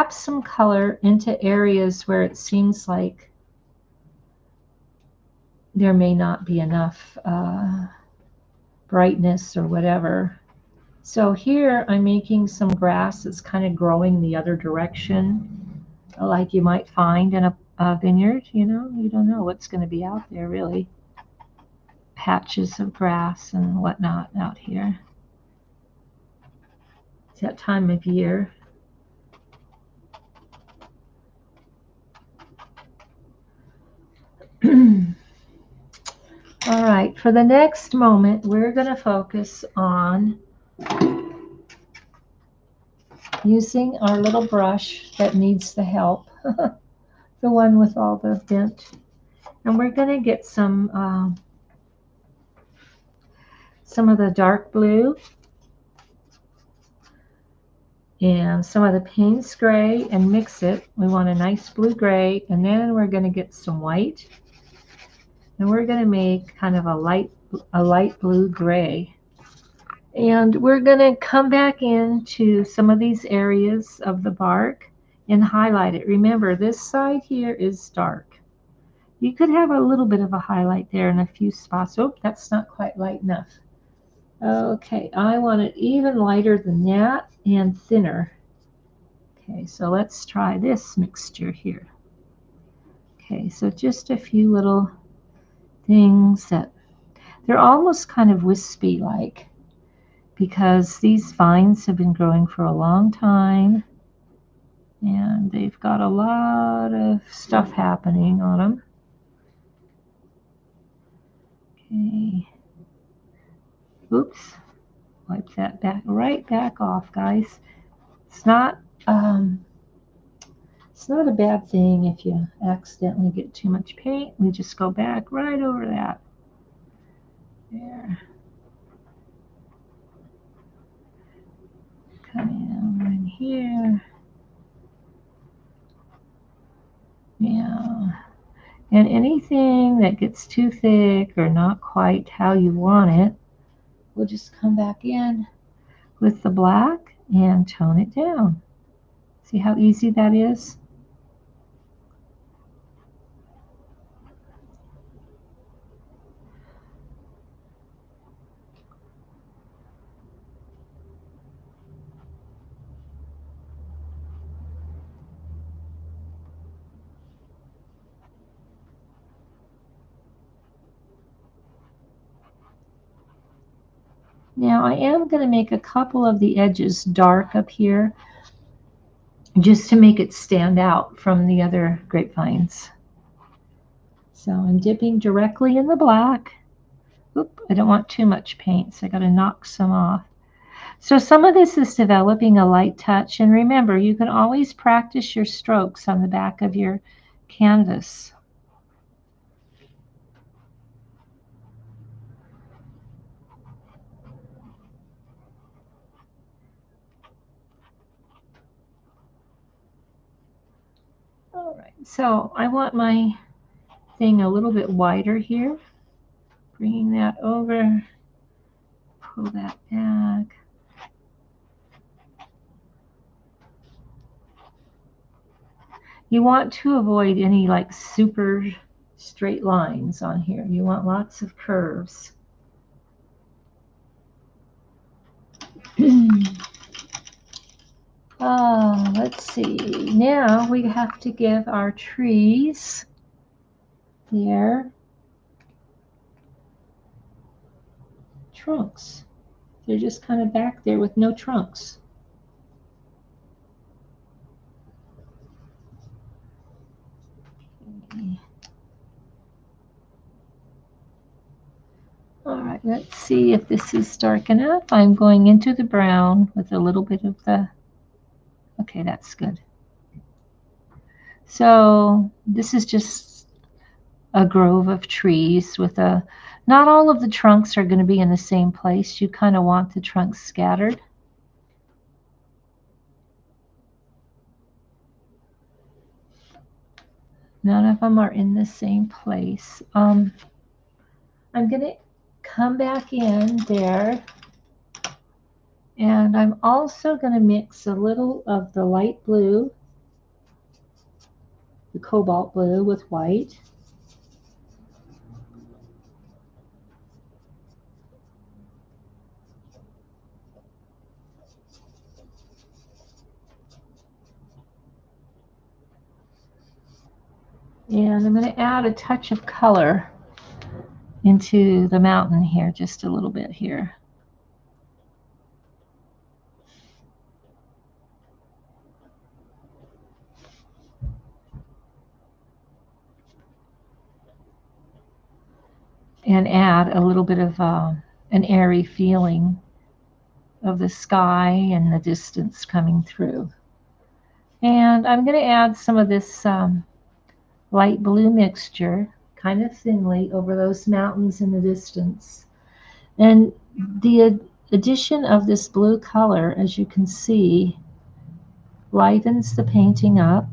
some color into areas where it seems like there may not be enough brightness or whatever. So here I'm making some grass that's kind of growing the other direction, like you might find in a vineyard. You know, you don't know what's going to be out there really. Patches of grass and whatnot out here. It's that time of year. All right, for the next moment, we're going to focus on using our little brush that needs the help, the one with all the dent. And we're going to get some of the dark blue and some of the Paynes gray and mix it. We want a nice blue gray, and then we're going to get some white. And we're going to make kind of a light blue gray. And we're going to come back into some of these areas of the bark and highlight it. Remember, this side here is dark. You could have a little bit of a highlight there in a few spots. Oh, that's not quite light enough. Okay, I want it even lighter than that and thinner. Okay, so let's try this mixture here. Okay, so just a few little things that they're almost kind of wispy like, because these vines have been growing for a long time and they've got a lot of stuff happening on them. Okay. Oops. Wipe that back, right back off, guys. It's not a bad thing if you accidentally get too much paint. We just go back right over that. There. Come in here. Yeah. And anything that gets too thick or not quite how you want it, we'll just come back in with the black and tone it down. See how easy that is? Now I am going to make a couple of the edges dark up here just to make it stand out from the other grapevines. So I'm dipping directly in the black. Oop, I don't want too much paint, so I got to knock some off. So some of this is developing a light touch, and remember, you can always practice your strokes on the back of your canvas. All right, so I want my thing a little bit wider here. Bringing that over, pull that back. You want to avoid any like super straight lines on here. You want lots of curves. Let's see. Now we have to give our trees their trunks. They're just kind of back there with no trunks. Okay. All right, let's see if this is dark enough. I'm going into the brown with a little bit of the, okay, that's good. So this is just a grove of trees with a, not all of the trunks are going to be in the same place. You kind of want the trunks scattered. None of them are in the same place. I'm going to come back in there, and I'm also going to mix a little of the light blue, the cobalt blue, with white. And I'm going to add a touch of color into the mountain here, just a little bit here. And add a little bit of an airy feeling of the sky and the distance coming through. And I'm going to add some of this light blue mixture kind of thinly over those mountains in the distance. And the addition of this blue color, as you can see, lightens the painting up.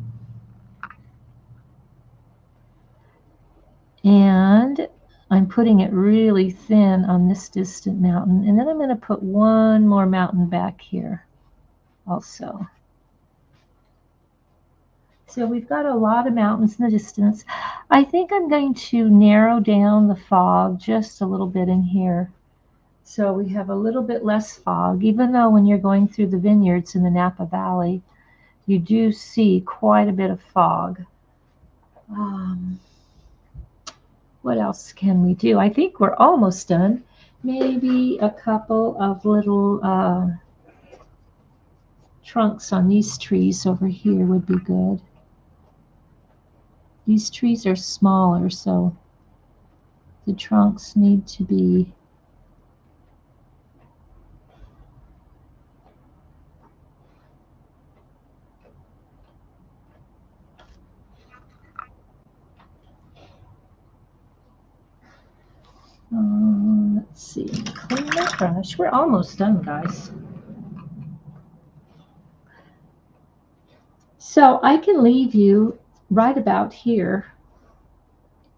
And I'm putting it really thin on this distant mountain. And then I'm going to put one more mountain back here also. So we've got a lot of mountains in the distance. I think I'm going to narrow down the fog just a little bit in here. So we have a little bit less fog, even though when you're going through the vineyards in the Napa Valley, you do see quite a bit of fog. What else can we do? I think we're almost done. Maybe a couple of little trunks on these trees over here would be good. These trees are smaller, so the trunks need to be let's see, clean that brush. We're almost done, guys. So I can leave you right about here,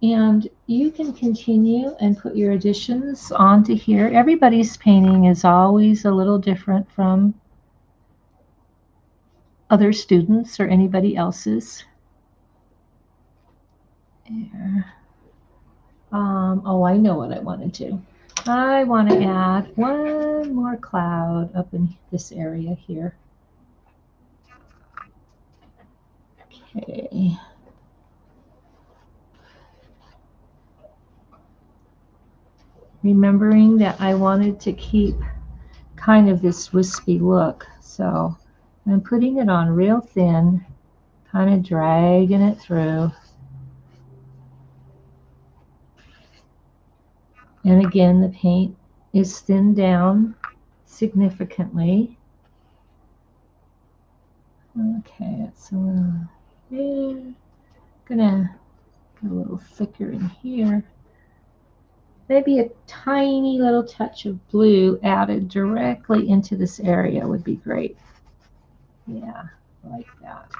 and you can continue and put your additions onto here. Everybody's painting is always a little different from other students or anybody else's. There. Oh, I know what I want to do. I want to add one more cloud up in this area here. Okay. Remembering that I wanted to keep kind of this wispy look, so I'm putting it on real thin, kind of dragging it through. And again, the paint is thinned down significantly. Okay, that's a little there. Gonna get a little thicker in here. Maybe a tiny little touch of blue added directly into this area would be great. Yeah, like that.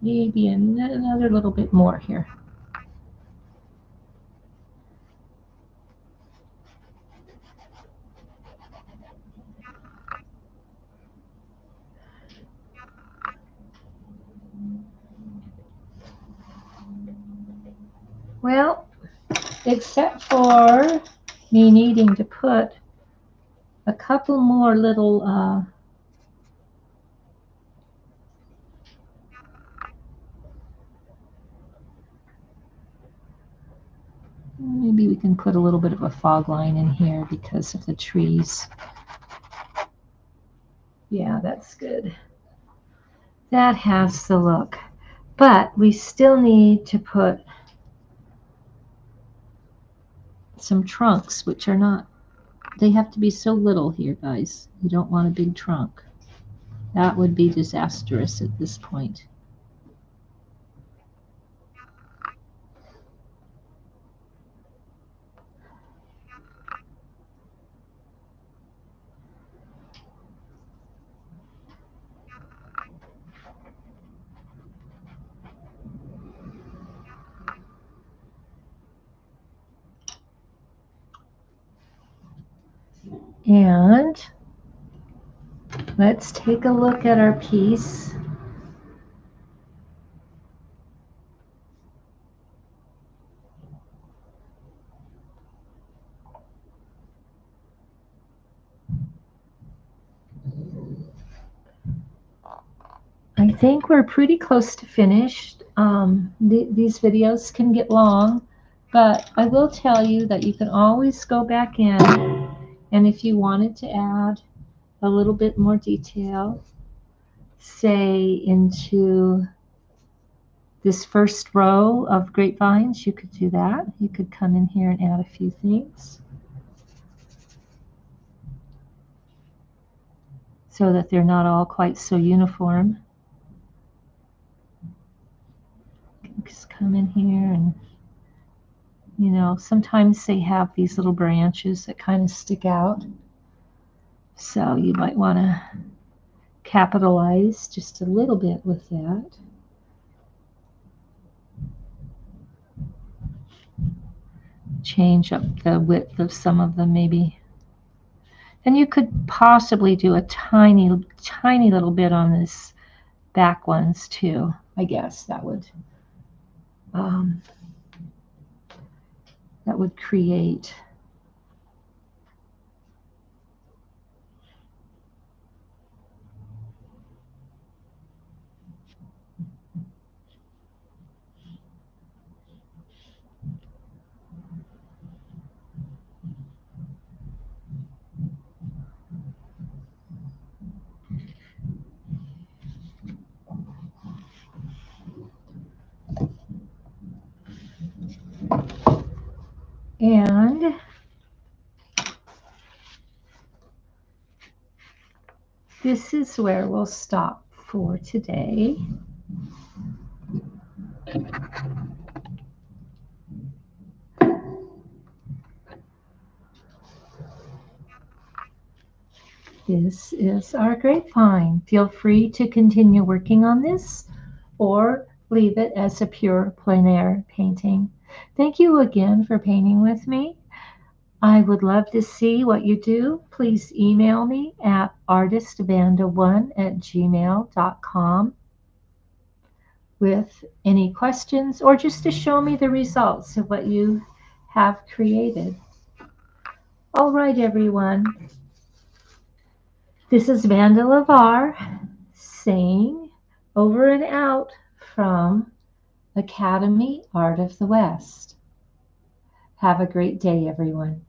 Maybe another little bit more here. Well, except for me needing to put a couple more little maybe we can put a little bit of a fog line in here because of the trees. Yeah, that's good. That has the look. But we still need to put some trunks, which are not, they have to be so little here, guys. You don't want a big trunk. That would be disastrous at this point. And let's take a look at our piece. I think we're pretty close to finished. These videos can get long, but I will tell you that you can always go back in, and if you wanted to add a little bit more detail, say into this first row of grapevines, you could do that. You could come in here and add a few things so that they're not all quite so uniform. Just come in here and, you know, sometimes they have these little branches that kind of stick out. So you might want to capitalize just a little bit with that. Change up the width of some of them maybe. And you could possibly do a tiny little bit on this back ones too. I guess that would create and this is where we'll stop for today. This is our grapevine. Feel free to continue working on this or leave it as a pure plein air painting. Thank you again for painting with me. I would love to see what you do. Please email me at artistvanda1@gmail.com with any questions or just to show me the results of what you have created. All right, everyone. This is Vanda Lavar saying over and out from Academy Art of the West. Have a great day, everyone.